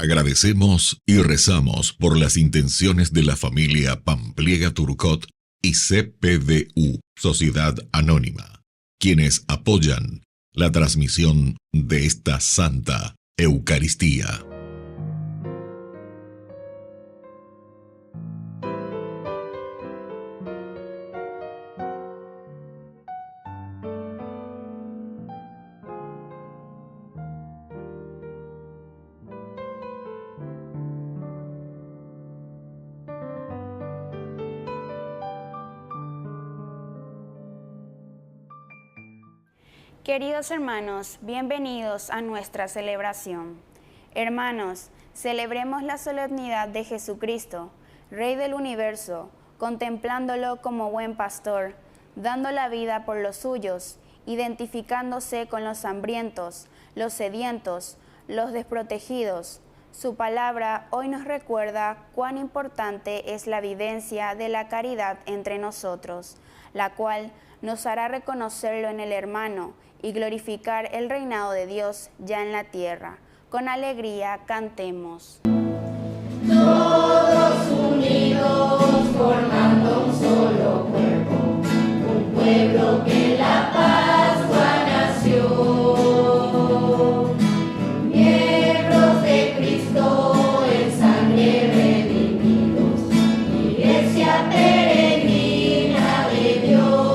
Agradecemos y rezamos por las intenciones de la familia Pampliega Turcot y CPDU, Sociedad Anónima, quienes apoyan la transmisión de esta Santa Eucaristía. Queridos hermanos, bienvenidos a nuestra celebración. Hermanos, celebremos la solemnidad de Jesucristo, Rey del universo, contemplándolo como buen pastor, dando la vida por los suyos, identificándose con los hambrientos, los sedientos, los desprotegidos. Su palabra hoy nos recuerda cuán importante es la vivencia de la caridad entre nosotros, la cual nos hará reconocerlo en el hermano y glorificar el reinado de Dios ya en la tierra. Con alegría cantemos. Todos unidos formando un solo cuerpo, un pueblo que en la Pascua nació. Miembros de Cristo en sangre redimidos, iglesia peregrina de Dios.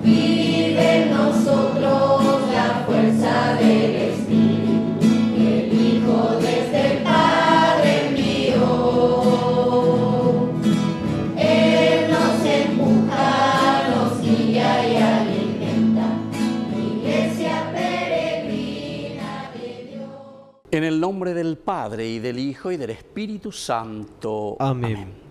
Vive en nosotros la fuerza del Espíritu, que el Hijo desde el Padre envió. Él nos empuja, nos guía y alimenta, iglesia peregrina de Dios. En el nombre del Padre, y del Hijo, y del Espíritu Santo. Amén.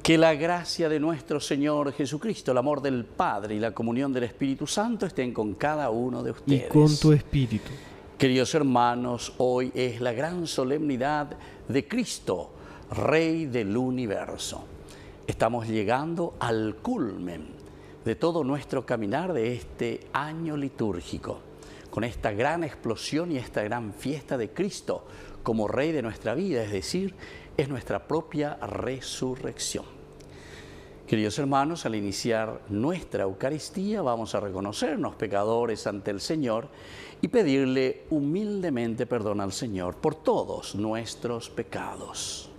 Que la gracia de nuestro Señor Jesucristo, el amor del Padre y la comunión del Espíritu Santo estén con cada uno de Y ustedes. con tu espíritu. Queridos hermanos, hoy es la gran solemnidad de Cristo, Rey del universo. Estamos llegando al culmen de todo nuestro caminar de este año litúrgico, con esta gran explosión y esta gran fiesta de Cristo como Rey de nuestra vida, es decir, es nuestra propia resurrección. Queridos hermanos, al iniciar nuestra Eucaristía vamos a reconocernos pecadores ante el Señor y pedirle humildemente perdón al Señor por todos nuestros pecados.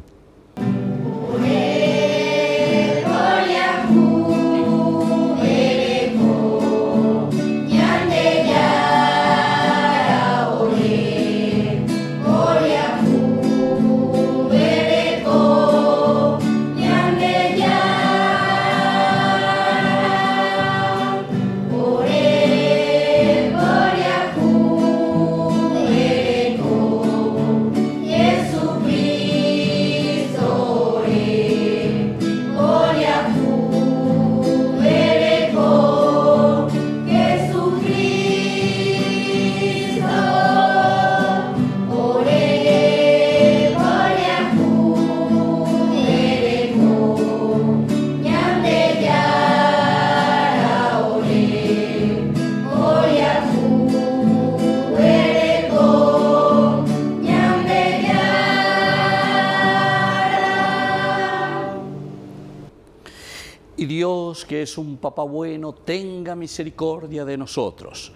Y Dios, que es un Papá bueno, tenga misericordia de nosotros,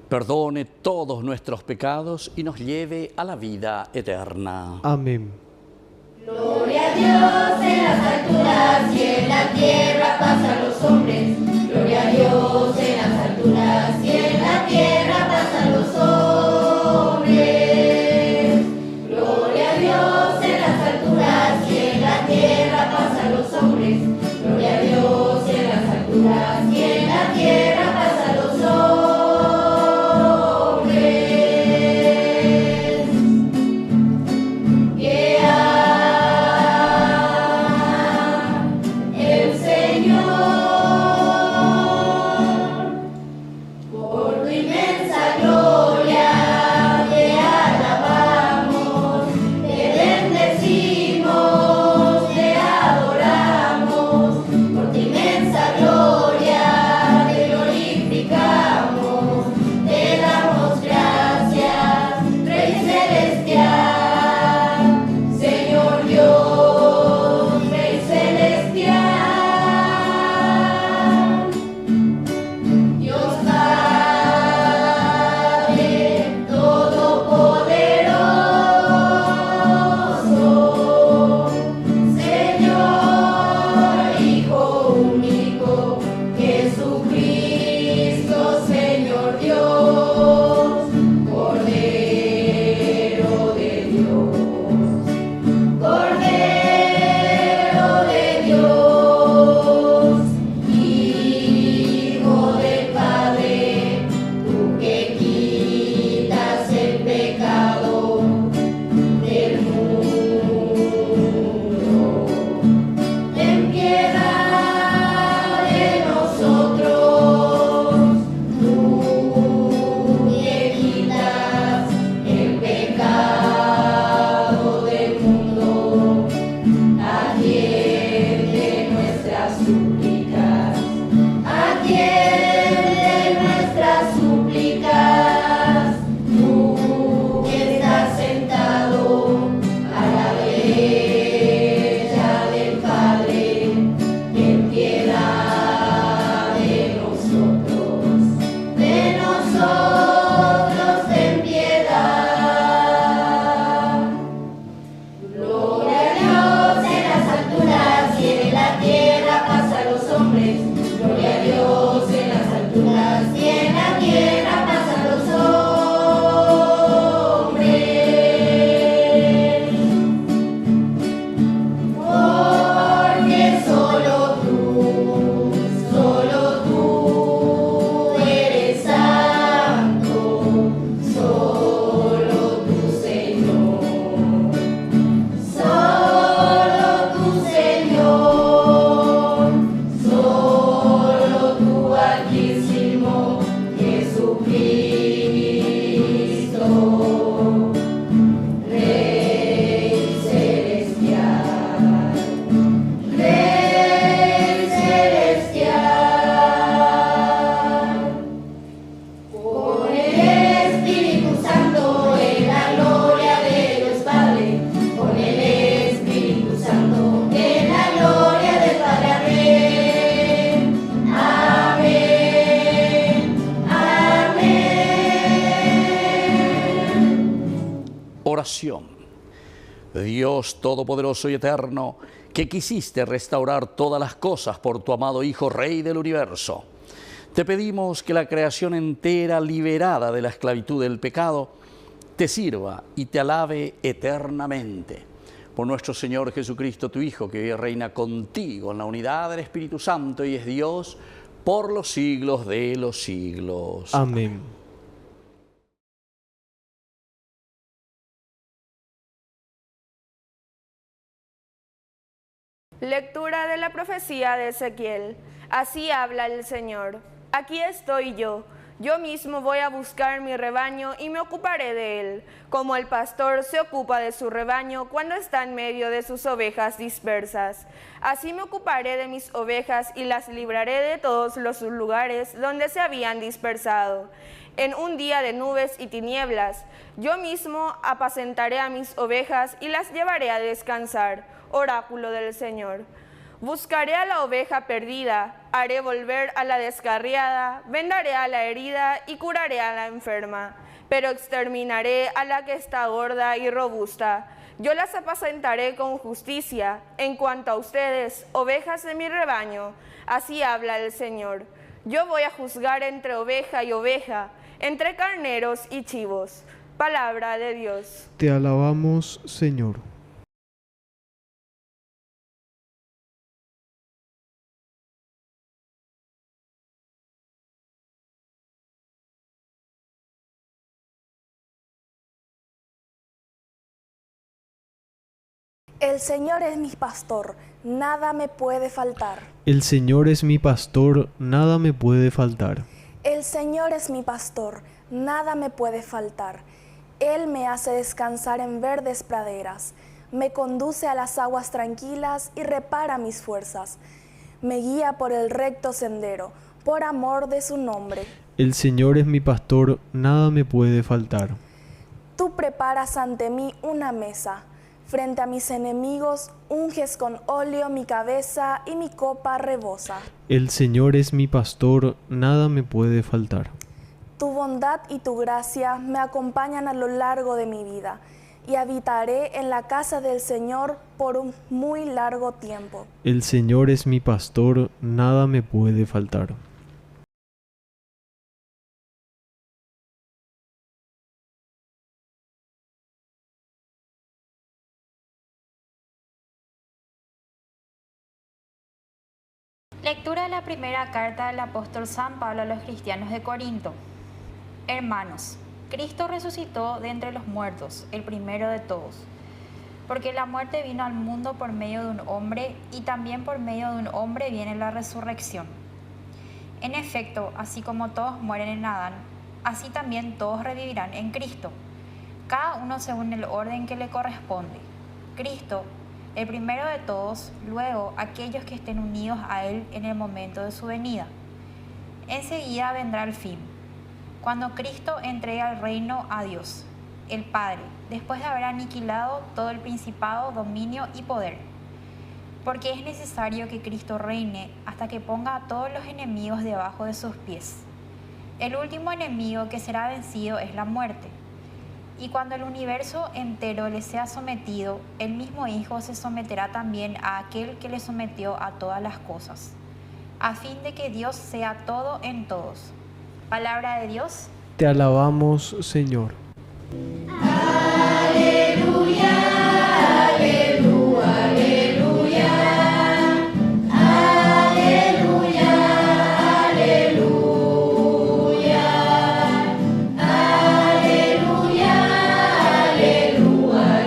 perdone todos nuestros pecados y nos lleve a la vida eterna. Amén. Gloria a Dios en las alturas y en la tierra paz a los hombres. Gloria a Dios en las alturas y en la tierra paz a los hombres. Gloria a Dios en las alturas y en la tierra paz a los hombres. Gloria a Dios en las alturas y en la tierra paz a los hombres. Que el Señor por tu inmensa gloria. oración. Dios Todopoderoso y Eterno, que quisiste restaurar todas las cosas por tu amado Hijo, Rey del universo, te pedimos que la creación entera, liberada de la esclavitud del pecado, te sirva y te alabe eternamente. Por nuestro Señor Jesucristo, tu Hijo, que vive y reina contigo en la unidad del Espíritu Santo y es Dios por los siglos de los siglos. Amén. Lectura de la profecía de Ezequiel. Así habla el Señor. Aquí estoy yo mismo voy a buscar mi rebaño y me ocuparé de él, como el pastor se ocupa de su rebaño cuando está en medio de sus ovejas dispersas. Así me ocuparé de mis ovejas y las libraré de todos los lugares donde se habían dispersado. En un día de nubes y tinieblas, yo mismo apacentaré a mis ovejas y las llevaré a descansar. Oráculo del Señor. Buscaré a la oveja perdida, haré volver a la descarriada, vendaré a la herida y curaré a la enferma, pero exterminaré a la que está gorda y robusta. Yo las apacentaré con justicia. En cuanto a ustedes, ovejas de mi rebaño, así habla el Señor. Yo voy a juzgar entre oveja y oveja, entre carneros y chivos. Palabra de Dios. Te alabamos, Señor. El Señor es mi pastor, nada me puede faltar. El Señor es mi pastor, nada me puede faltar. El Señor es mi pastor, nada me puede faltar. Él me hace descansar en verdes praderas, me conduce a las aguas tranquilas y repara mis fuerzas. Me guía por el recto sendero, por amor de su nombre. El Señor es mi pastor, nada me puede faltar. Tú preparas ante mí una mesa. Frente a mis enemigos, unges con óleo mi cabeza y mi copa rebosa. El Señor es mi pastor, nada me puede faltar. Tu bondad y tu gracia me acompañan a lo largo de mi vida, y habitaré en la casa del Señor por un muy largo tiempo. El Señor es mi pastor, nada me puede faltar. Lectura de la primera carta del apóstol San Pablo a los cristianos de Corinto. Hermanos, Cristo resucitó de entre los muertos, el primero de todos, porque la muerte vino al mundo por medio de un hombre y también por medio de un hombre viene la resurrección. En efecto, así como todos mueren en Adán, así también todos revivirán en Cristo, cada uno según el orden que le corresponde. Cristo, el primero de todos, luego aquellos que estén unidos a Él en el momento de su venida. Enseguida vendrá el fin, cuando Cristo entrega el reino a Dios, el Padre, después de haber aniquilado todo el principado, dominio y poder. Porque es necesario que Cristo reine hasta que ponga a todos los enemigos debajo de sus pies. El último enemigo que será vencido es la muerte. Y cuando el universo entero le sea sometido, el mismo Hijo se someterá también a aquel que le sometió a todas las cosas, a fin de que Dios sea todo en todos. Palabra de Dios. Te alabamos, Señor. Aleluya, aleluya, aleluya. Aleluya, aleluya. Aleluya, aleluya,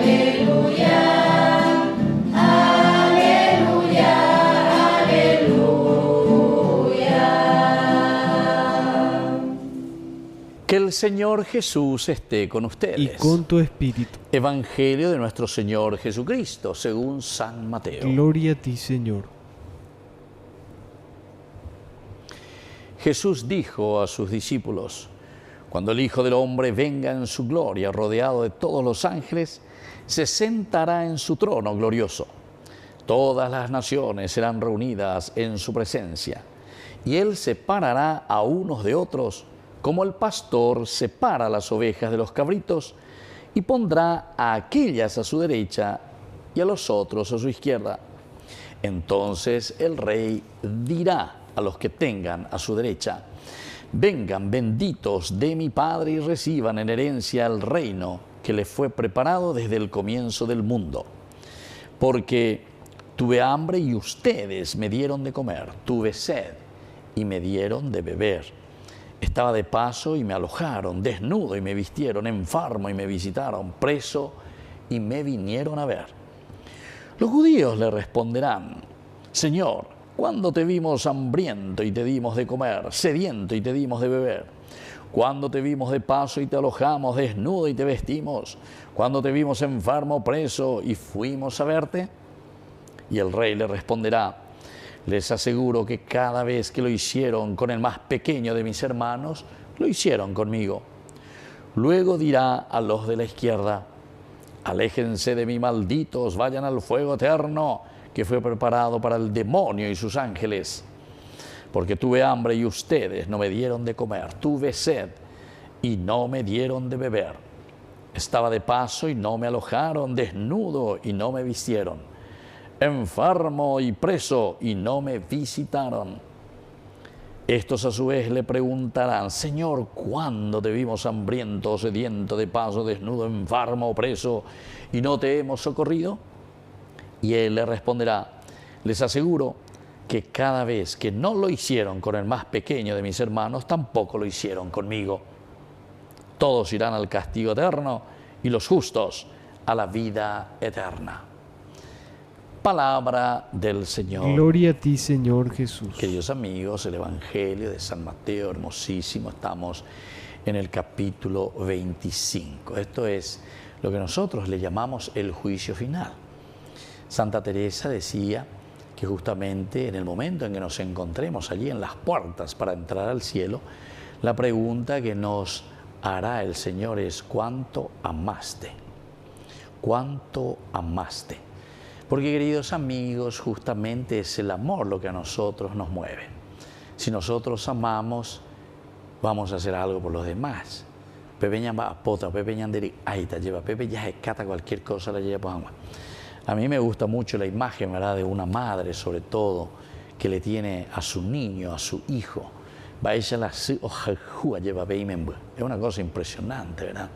aleluya. Aleluya, aleluya. Que el Señor Jesús esté con ustedes. Y con tu espíritu. Evangelio de nuestro Señor Jesucristo, según San Mateo. Gloria a ti, Señor. Jesús dijo a sus discípulos: cuando el Hijo del Hombre venga en su gloria, rodeado de todos los ángeles, se sentará en su trono glorioso. Todas las naciones serán reunidas en su presencia, y Él separará a unos de otros, como el pastor separa las ovejas de los cabritos, y pondrá a aquellas a su derecha y a los otros a su izquierda. Entonces el rey dirá a los que tengan a su derecha: vengan benditos de mi Padre y reciban en herencia el reino que les fue preparado desde el comienzo del mundo. Porque tuve hambre y ustedes me dieron de comer, tuve sed y me dieron de beber. Estaba de paso y me alojaron, desnudo y me vistieron, enfermo y me visitaron, preso y me vinieron a ver. Los judíos le responderán: Señor, ¿cuándo te vimos hambriento y te dimos de comer, sediento y te dimos de beber? ¿Cuándo te vimos de paso y te alojamos, desnudo y te vestimos? ¿Cuándo te vimos enfermo, preso y fuimos a verte? Y el rey le responderá: les aseguro que cada vez que lo hicieron con el más pequeño de mis hermanos, lo hicieron conmigo. Luego dirá a los de la izquierda: aléjense de mí, malditos, vayan al fuego eterno que fue preparado para el demonio y sus ángeles. Porque tuve hambre y ustedes no me dieron de comer, tuve sed y no me dieron de beber. Estaba de paso y no me alojaron, desnudo y no me vistieron, enfermo y preso y no me visitaron. Estos a su vez le preguntarán: Señor, ¿cuándo te vimos hambriento, sediento, de paso, desnudo, enfermo o preso y no te hemos socorrido? Y él le responderá: les aseguro que cada vez que no lo hicieron con el más pequeño de mis hermanos, tampoco lo hicieron conmigo. Todos irán al castigo eterno y los justos a la vida eterna. Palabra del Señor. Gloria a ti, Señor Jesús. Queridos amigos, el Evangelio de San Mateo, hermosísimo. Estamos en el capítulo 25. Esto es lo que nosotros le llamamos el juicio final. Santa Teresa decía que justamente en el momento en que nos encontremos allí en las puertas para entrar al cielo, la pregunta que nos hará el Señor es: ¿cuánto amaste? ¿Cuánto amaste? Porque, queridos amigos, justamente es el amor lo que a nosotros nos mueve. Si nosotros amamos, vamos a hacer algo por los demás. Pepe ñamba pota, Pepe ñanderi, ahí te lleva, Pepe ya escata cualquier cosa, la lleva por agua. A mí me gusta mucho la imagen, ¿verdad?, de una madre, sobre todo, que le tiene a su niño, a su hijo. Es una cosa impresionante, ¿verdad?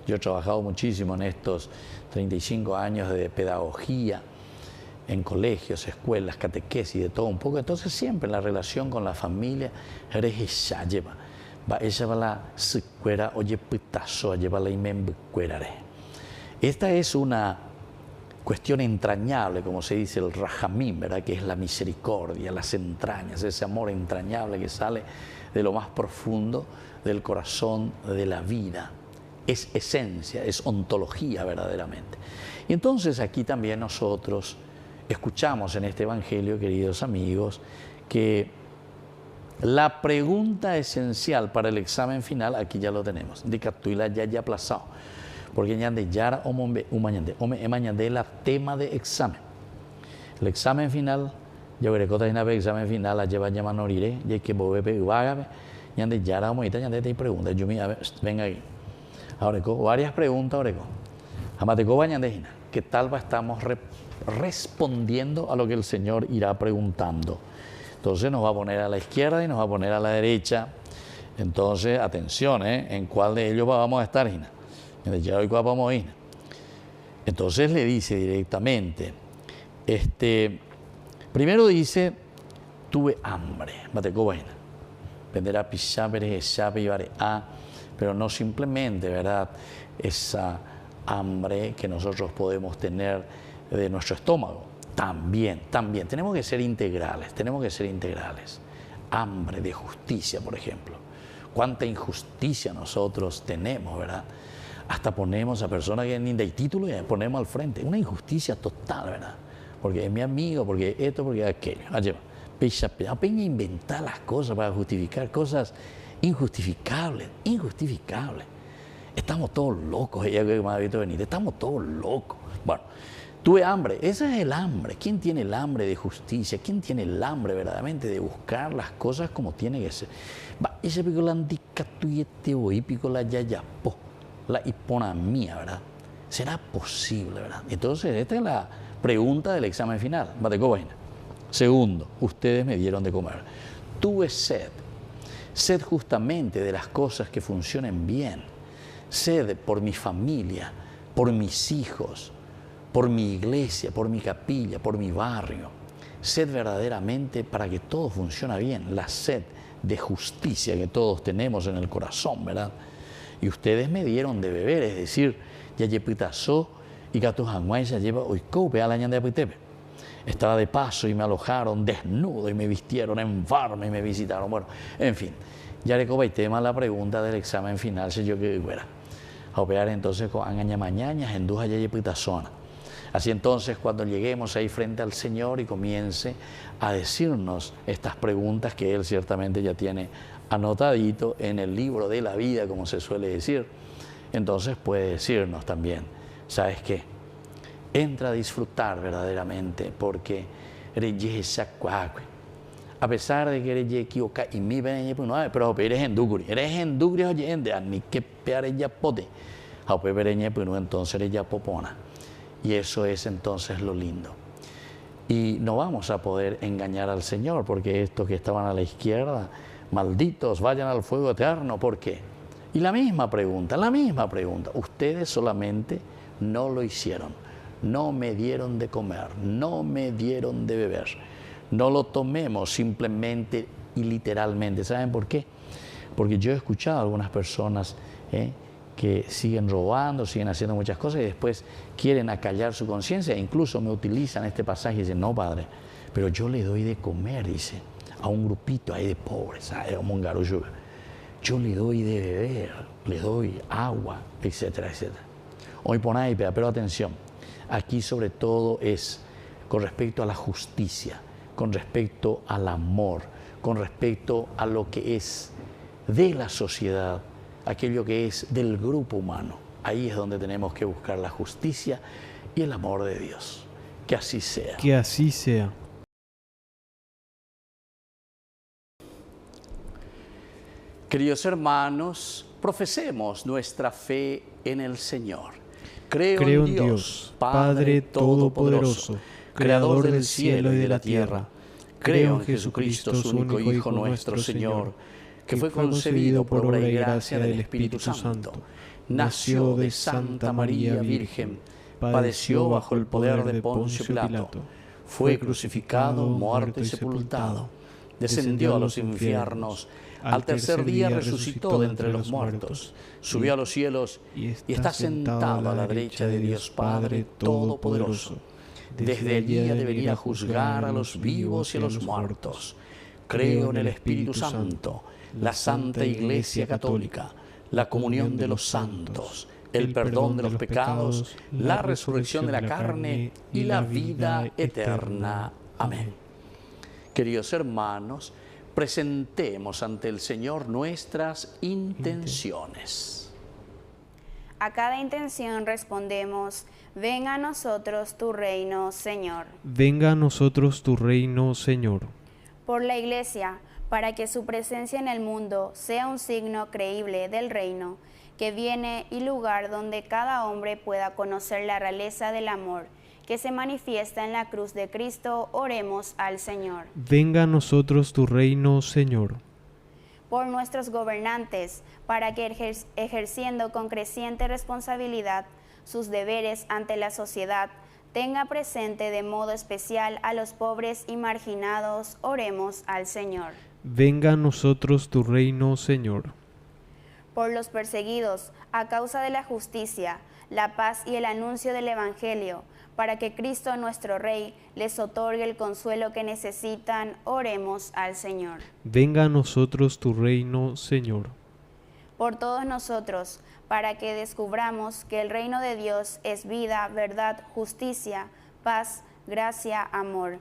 Yo he trabajado muchísimo en estos 35 años de pedagogía, en colegios, escuelas, catequesis, de todo un poco. Entonces siempre en la relación con la familia, esta es una cuestión entrañable, como se dice, el rajamín, ¿verdad?, que es la misericordia, las entrañas, ese amor entrañable que sale de lo más profundo del corazón de la vida. Es esencia, es ontología verdaderamente. Y entonces aquí también nosotros escuchamos en este Evangelio, queridos amigos, que la pregunta esencial para el examen final, aquí ya lo tenemos, de Catuila ya aplazado, porque ñande yara emañande la tema de examen. El examen final, yo veré cosas en el examen final, la lleva llaman oriré, ya que bobe vágame, ñande yara omoita, ñande te pregunta, yo me venga aquí. Ahora, varias preguntas, ahora. Amateco bañandejina, ¿qué tal estamos respondiendo a lo que el Señor irá preguntando? Entonces nos va a poner a la izquierda y nos va a poner a la derecha. Entonces, atención, ¿en cuál de ellos vamos a estar, Gina? Entonces le dice directamente, primero dice: tuve hambre, venderá pero no simplemente, ¿verdad?, esa hambre que nosotros podemos tener de nuestro estómago. También tenemos que ser integrales, Hambre de justicia, por ejemplo. Cuánta injusticia nosotros tenemos, ¿verdad? Hasta ponemos a personas que ni de título y ponemos al frente. Una injusticia total, ¿verdad? Porque es mi amigo, porque esto, porque aquello. Apenas inventar las cosas para justificar cosas injustificables. Estamos todos locos, ella que me ha visto venir, estamos todos locos. Bueno, tuve hambre, ese es el hambre. ¿Quién tiene el hambre de justicia? ¿Quién tiene el hambre verdaderamente de buscar las cosas como tiene que ser? Ese pico la anticatuyete o pico la yayapo. la hiponamia, ¿verdad? ¿Será posible, verdad? Entonces, esta es la pregunta del examen final. Segundo, ustedes me dieron de comer. Tuve sed. Sed justamente de las cosas que funcionen bien. Sed por mi familia, por mis hijos, por mi iglesia, por mi capilla, por mi barrio. Sed verdaderamente para que todo funcione bien. La sed de justicia que todos tenemos en el corazón, ¿verdad? Y ustedes me dieron de beber, es decir, ya yepitazo y gatos hanguay ya lleva hoy cope al año de apitepe. Estaba de paso y me alojaron desnudo y me vistieron en farma y me visitaron. Bueno, en fin, ya le cobaitema la pregunta del examen final, si yo que fuera. A operar entonces con angaña mañanas en duja ya yepitazona. Así entonces, cuando lleguemos ahí frente al Señor y comience a decirnos estas preguntas que Él ciertamente ya tiene anotadito en el libro de la vida, como se suele decir, entonces puede decirnos también, ¿sabes qué? Entra a disfrutar verdaderamente, porque a pesar de que eres equivoca y mi ven pero eres en duguri oyende ni que peare ya pote a entonces eres ya popona. Y eso es entonces lo lindo. Y no vamos a poder engañar al Señor, porque estos que estaban a la izquierda, malditos, vayan al fuego eterno. ¿Por qué? Y la misma pregunta. Ustedes solamente no lo hicieron. No me dieron de comer, no me dieron de beber. No lo tomemos simplemente y literalmente. ¿Saben por qué? Porque yo he escuchado a algunas personas que siguen robando, siguen haciendo muchas cosas y después quieren acallar su conciencia e incluso me utilizan este pasaje y dicen, no, padre, pero yo le doy de comer, dice, a un grupito ahí de pobres, a un garullo. Yo le doy de beber, le doy agua, etcétera, etcétera. Hoy pon ahí, pero atención, aquí sobre todo es con respecto a la justicia, con respecto al amor, con respecto a lo que es de la sociedad, aquello que es del grupo humano. Ahí es donde tenemos que buscar la justicia y el amor de Dios. Que así sea. Que así sea. Queridos hermanos, profesemos nuestra fe en el Señor. Creo en Dios, Padre Todopoderoso, Creador del cielo y de la tierra. Creo en Jesucristo, su único Hijo nuestro Señor, que fue concebido por obra y gracia del Espíritu Santo. Nació de Santa María Virgen, padeció bajo el poder de Poncio Pilato, fue crucificado, muerto y sepultado, descendió a los infiernos, al tercer día resucitó de entre los muertos, subió a los cielos y está sentado a la derecha de Dios Padre Todopoderoso. Desde allí ha de venir a juzgar a los vivos y a los muertos. Creo en el Espíritu Santo, la Santa Iglesia Católica, la comunión de los santos, el perdón de los pecados, la resurrección de la carne y la vida eterna. Amén. Queridos hermanos, presentemos ante el Señor nuestras intenciones. A cada intención respondemos, venga a nosotros tu reino, Señor. Venga a nosotros tu reino, Señor. Por la Iglesia, para que su presencia en el mundo sea un signo creíble del reino, que viene y lugar donde cada hombre pueda conocer la realeza del amor, que se manifiesta en la cruz de Cristo, oremos al Señor. Venga a nosotros tu reino, Señor. Por nuestros gobernantes, para que ejerciendo con creciente responsabilidad sus deberes ante la sociedad, tenga presente de modo especial a los pobres y marginados, oremos al Señor. Venga a nosotros tu reino, Señor. Por los perseguidos, a causa de la justicia, la paz y el anuncio del Evangelio, para que Cristo nuestro Rey les otorgue el consuelo que necesitan, oremos al Señor. Venga a nosotros tu reino, Señor. Por todos nosotros, para que descubramos que el reino de Dios es vida, verdad, justicia, paz, gracia, amor.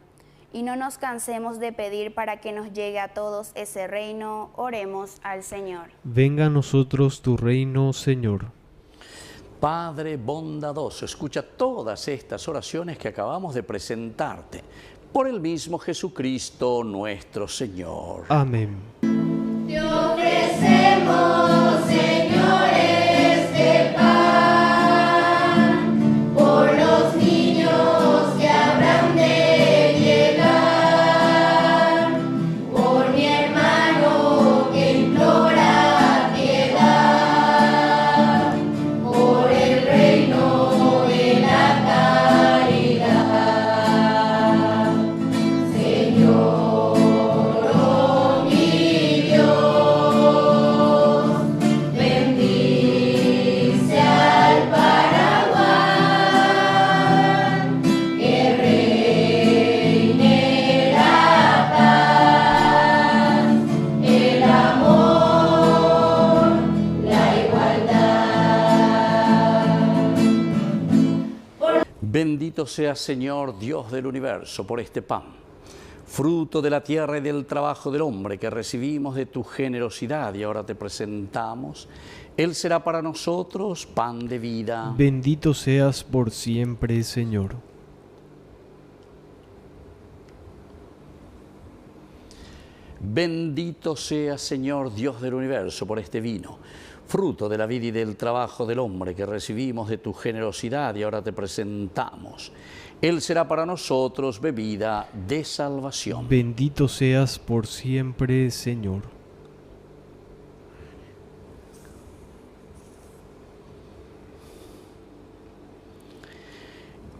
Y no nos cansemos de pedir para que nos llegue a todos ese reino, oremos al Señor. Venga a nosotros tu reino, Señor. Padre bondadoso, escucha todas estas oraciones que acabamos de presentarte, por el mismo Jesucristo nuestro Señor. Amén. Te ofrecemos, Señor, este pan. Bendito seas, Señor, Dios del universo, por este pan, fruto de la tierra y del trabajo del hombre que recibimos de tu generosidad y ahora te presentamos. Él será para nosotros pan de vida. Bendito seas por siempre, Señor. Bendito seas, Señor, Dios del universo, por este vino, fruto de la vida y del trabajo del hombre que recibimos de tu generosidad y ahora te presentamos. Él será para nosotros bebida de salvación. Bendito seas por siempre, Señor.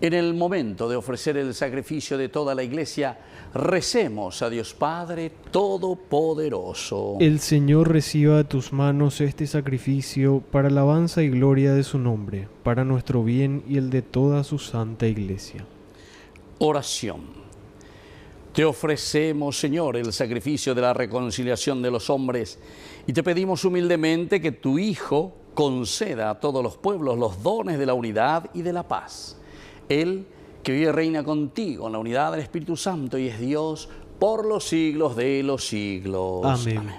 En el momento de ofrecer el sacrificio de toda la Iglesia, recemos a Dios Padre Todopoderoso. El Señor reciba de tus manos este sacrificio para alabanza y gloria de su nombre, para nuestro bien y el de toda su santa Iglesia. Oración. Te ofrecemos, Señor, el sacrificio de la reconciliación de los hombres y te pedimos humildemente que tu Hijo conceda a todos los pueblos los dones de la unidad y de la paz. Él, que vive y reina contigo en la unidad del Espíritu Santo y es Dios por los siglos de los siglos. Amén. Amén.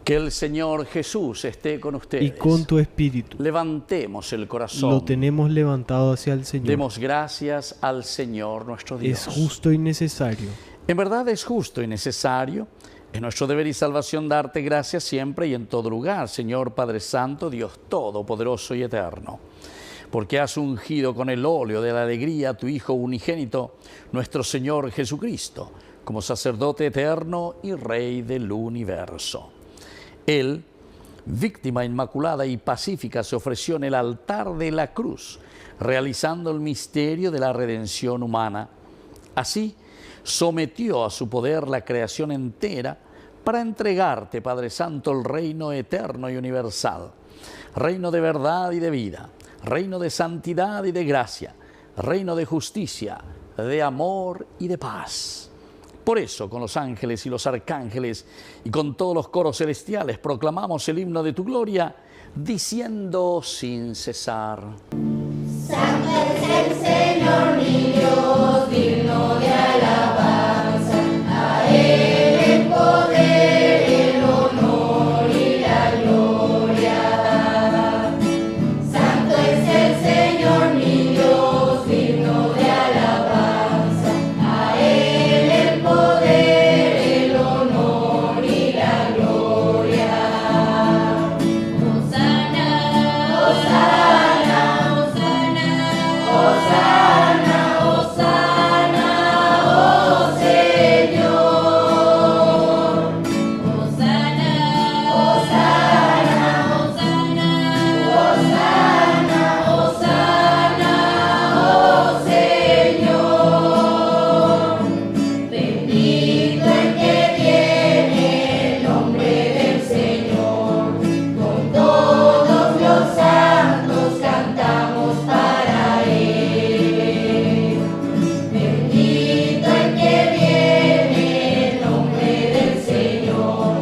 Que el Señor Jesús esté con ustedes. Y con tu espíritu. Levantemos el corazón. Lo tenemos levantado hacia el Señor. Demos gracias al Señor nuestro Dios. Es justo y necesario. En verdad es justo y necesario. Es nuestro deber y salvación darte gracias siempre y en todo lugar, Señor Padre Santo, Dios Todopoderoso y Eterno. Porque has ungido con el óleo de la alegría a tu Hijo unigénito, nuestro Señor Jesucristo, como sacerdote eterno y Rey del universo. Él, víctima inmaculada y pacífica, se ofreció en el altar de la cruz, realizando el misterio de la redención humana. Así, sometió a su poder la creación entera para entregarte, Padre Santo, el reino eterno y universal, reino de verdad y de vida, reino de santidad y de gracia, reino de justicia, de amor y de paz. Por eso, con los ángeles y los arcángeles y con todos los coros celestiales, proclamamos el himno de tu gloria, diciendo sin cesar: Santo es el Señor mi Dios, digno de alabanza, a Él el poder, el honor y la gloria da. Santo es el Señor mi Dios, digno de alabanza, a Él el poder, el honor y la gloria da. Hosana, Hosana, Hosana, Hosana, Hosana, oh Señor. Hosana, Hosana, Hosana, Hosana, Hosana, oh Señor. Bendito el que viene el nombre del Señor. Con todos los santos cantamos para Él. Bendito el que viene el nombre del Señor.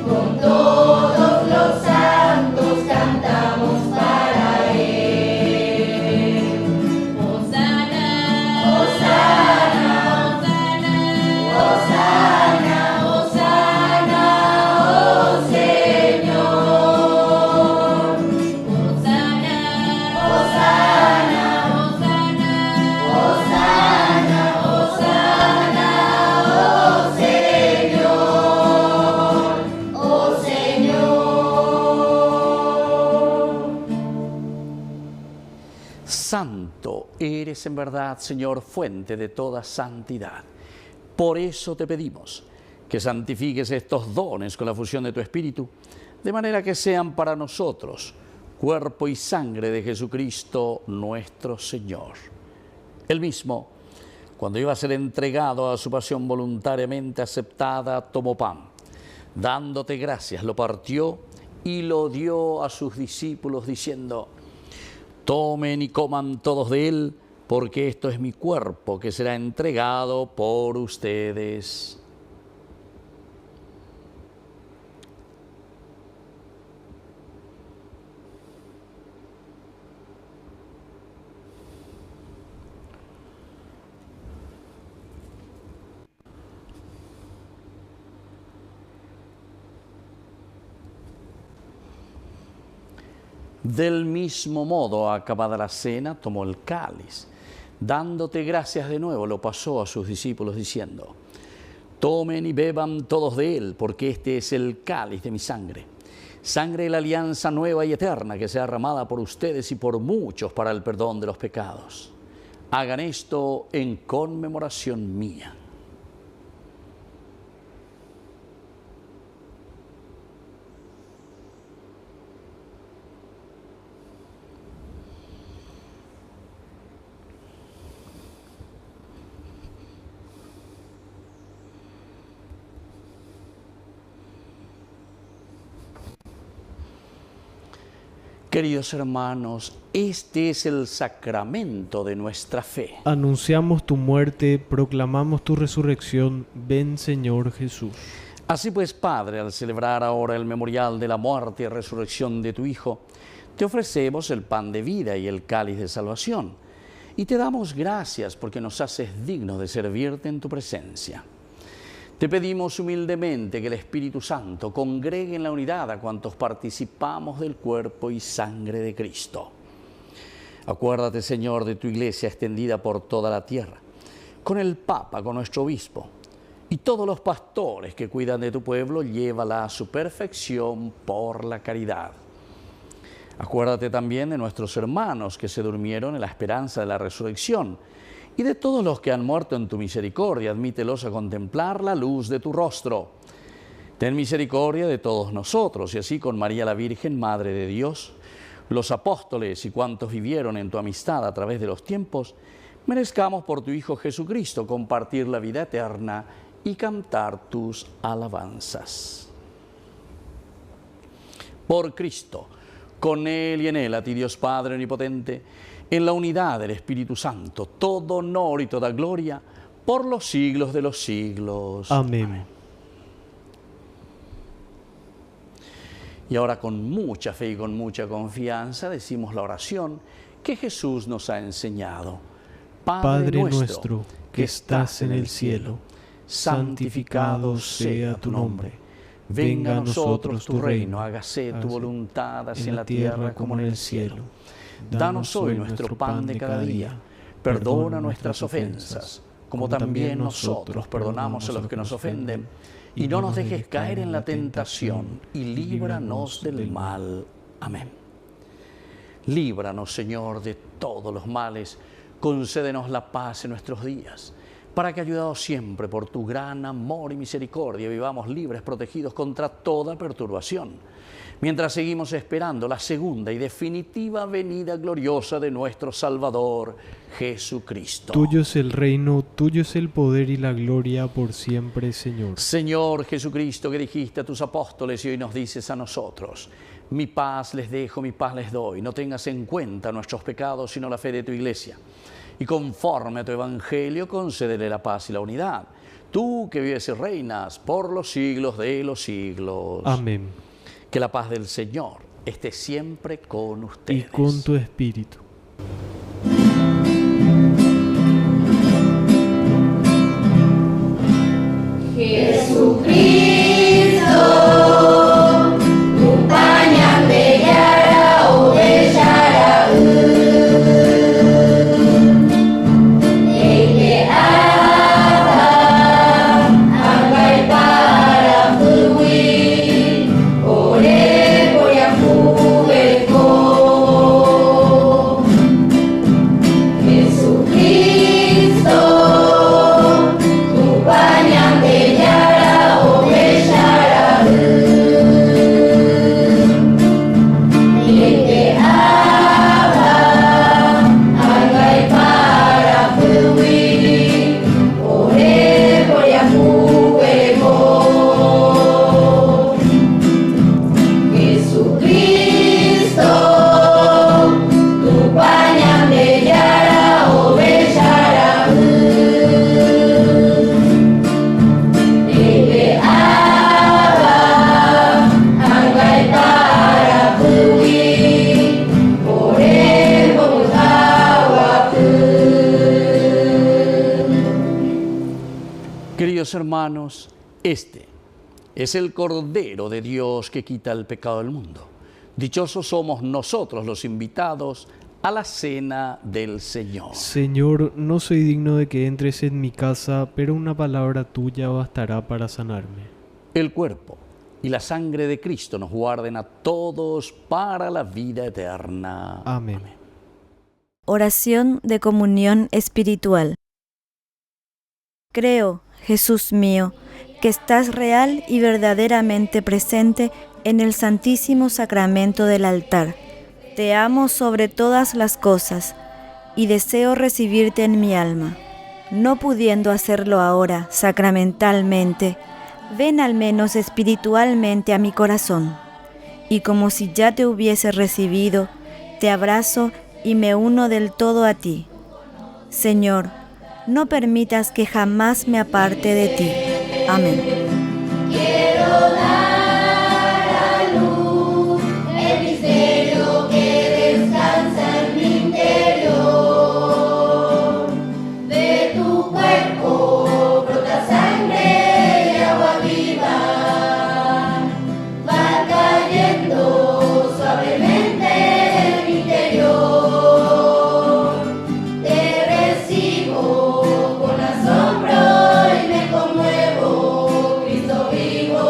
Con todos los santos cantamos para Él. Hosana, Hosana, Hosana, Hosana, Hosana, oh Señor. Hosana, Hosana, Hosana, Hosana, oh Señor, oh Señor. Santo eres en verdad, Señor, fuente de toda santidad. Por eso te pedimos que santifiques estos dones con la fusión de tu Espíritu, de manera que sean para nosotros cuerpo y sangre de Jesucristo nuestro Señor. Él mismo, cuando iba a ser entregado a su pasión voluntariamente aceptada, tomó pan. Dándote gracias, lo partió y lo dio a sus discípulos, diciendo: tomen y coman todos de él, porque esto es mi cuerpo que será entregado por ustedes. Del mismo modo, acabada la cena, tomó el cáliz. Dándote gracias de nuevo, lo pasó a sus discípulos diciendo: tomen y beban todos de él, porque este es el cáliz de mi sangre. Sangre de la alianza nueva y eterna que sea derramada por ustedes y por muchos para el perdón de los pecados. Hagan esto en conmemoración mía. Queridos hermanos, este es el sacramento de nuestra fe. Anunciamos tu muerte, proclamamos tu resurrección. Ven, Señor Jesús. Así pues, Padre, al celebrar ahora el memorial de la muerte y resurrección de tu Hijo, te ofrecemos el pan de vida y el cáliz de salvación, y te damos gracias porque nos haces dignos de servirte en tu presencia. Te pedimos humildemente que el Espíritu Santo congregue en la unidad a cuantos participamos del cuerpo y sangre de Cristo. Acuérdate, Señor, de tu Iglesia extendida por toda la tierra, con el Papa, con nuestro Obispo, y todos los pastores que cuidan de tu pueblo, llévala a su perfección por la caridad. Acuérdate también de nuestros hermanos que se durmieron en la esperanza de la resurrección, y de todos los que han muerto en tu misericordia, admítelos a contemplar la luz de tu rostro. Ten misericordia de todos nosotros, y así con María la Virgen, Madre de Dios, los apóstoles y cuantos vivieron en tu amistad a través de los tiempos, merezcamos por tu Hijo Jesucristo compartir la vida eterna y cantar tus alabanzas. Por Cristo, con Él y en Él, a ti Dios Padre Omnipotente, en la unidad del Espíritu Santo, todo honor y toda gloria, por los siglos de los siglos. Amén. Amén. Y ahora con mucha fe y con mucha confianza decimos la oración que Jesús nos ha enseñado. Padre nuestro, que estás en el cielo, santificado sea tu nombre. Venga a nosotros tu reino, hágase tu voluntad, así en la tierra como en el cielo. Danos hoy nuestro pan de cada día. Perdona nuestras ofensas, como también nosotros perdonamos a los que nos ofenden. Y no nos dejes caer en la tentación, y líbranos del mal. Amén. Líbranos, Señor, de todos los males. Concédenos la paz en nuestros días, para que, ayudados siempre por tu gran amor y misericordia, vivamos libres, protegidos contra toda perturbación, mientras seguimos esperando la segunda y definitiva venida gloriosa de nuestro Salvador, Jesucristo. Tuyo es el reino, tuyo es el poder y la gloria por siempre, Señor. Señor Jesucristo, que dijiste a tus apóstoles y hoy nos dices a nosotros: mi paz les dejo, mi paz les doy. No tengas en cuenta nuestros pecados, sino la fe de tu Iglesia. Y conforme a tu Evangelio, concédele la paz y la unidad. Tú que vives y reinas por los siglos de los siglos. Amén. Que la paz del Señor esté siempre con ustedes. Y con tu espíritu. Jesucristo, tu pañal de yara o de yara. Queridos hermanos, este es el Cordero de Dios que quita el pecado del mundo. Dichosos somos nosotros los invitados a la cena del Señor. Señor, no soy digno de que entres en mi casa, pero una palabra tuya bastará para sanarme. El cuerpo y la sangre de Cristo nos guarden a todos para la vida eterna. Amén. Oración de comunión espiritual. Creo, Jesús mío, que estás real y verdaderamente presente en el Santísimo Sacramento del altar. Te amo sobre todas las cosas y deseo recibirte en mi alma. No pudiendo hacerlo ahora sacramentalmente, ven al menos espiritualmente a mi corazón. Y como si ya te hubiese recibido, te abrazo y me uno del todo a ti. Señor, no permitas que jamás me aparte de ti. Amén. Quiero dar a luz el misterio que descansa en mi interior. De tu cuerpo brota sangre y agua viva, va cayendo suavemente en mi interior. Te recibo con asombro y me conmuevo, Cristo vivo.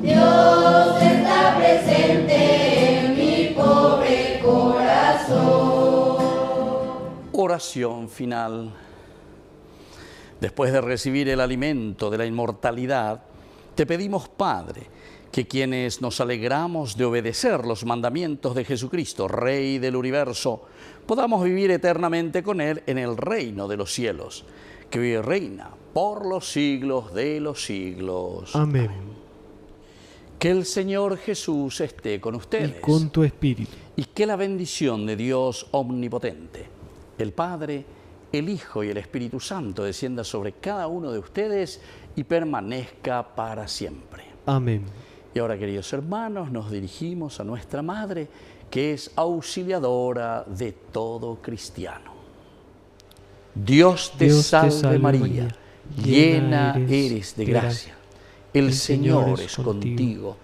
Dios está presente en mi pobre corazón. Oración final. Después de recibir el alimento de la inmortalidad, te pedimos, Padre, que quienes nos alegramos de obedecer los mandamientos de Jesucristo, Rey del universo, podamos vivir eternamente con Él en el reino de los cielos, que vive y reina por los siglos de los siglos. Amén. Que el Señor Jesús esté con ustedes. Y con tu espíritu. Y que la bendición de Dios omnipotente, el Padre, el Hijo y el Espíritu Santo descienda sobre cada uno de ustedes y permanezca para siempre. Amén. Y ahora, queridos hermanos, nos dirigimos a nuestra Madre, que es auxiliadora de todo cristiano. Dios te salve María, llena eres de gracia. El Señor es contigo.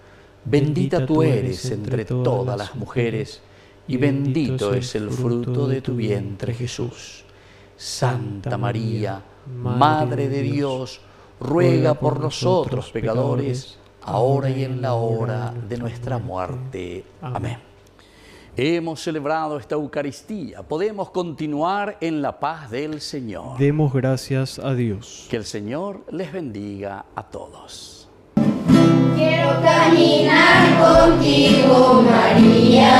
Bendita tú eres entre todas las mujeres, y bendito es el fruto de tu vientre, Jesús. Santa María, Madre de Dios, ruega por nosotros pecadores, ahora y en la hora de nuestra muerte. Amén. Hemos celebrado esta Eucaristía. Podemos continuar en la paz del Señor. Demos gracias a Dios. Que el Señor les bendiga a todos. Quiero caminar contigo, María.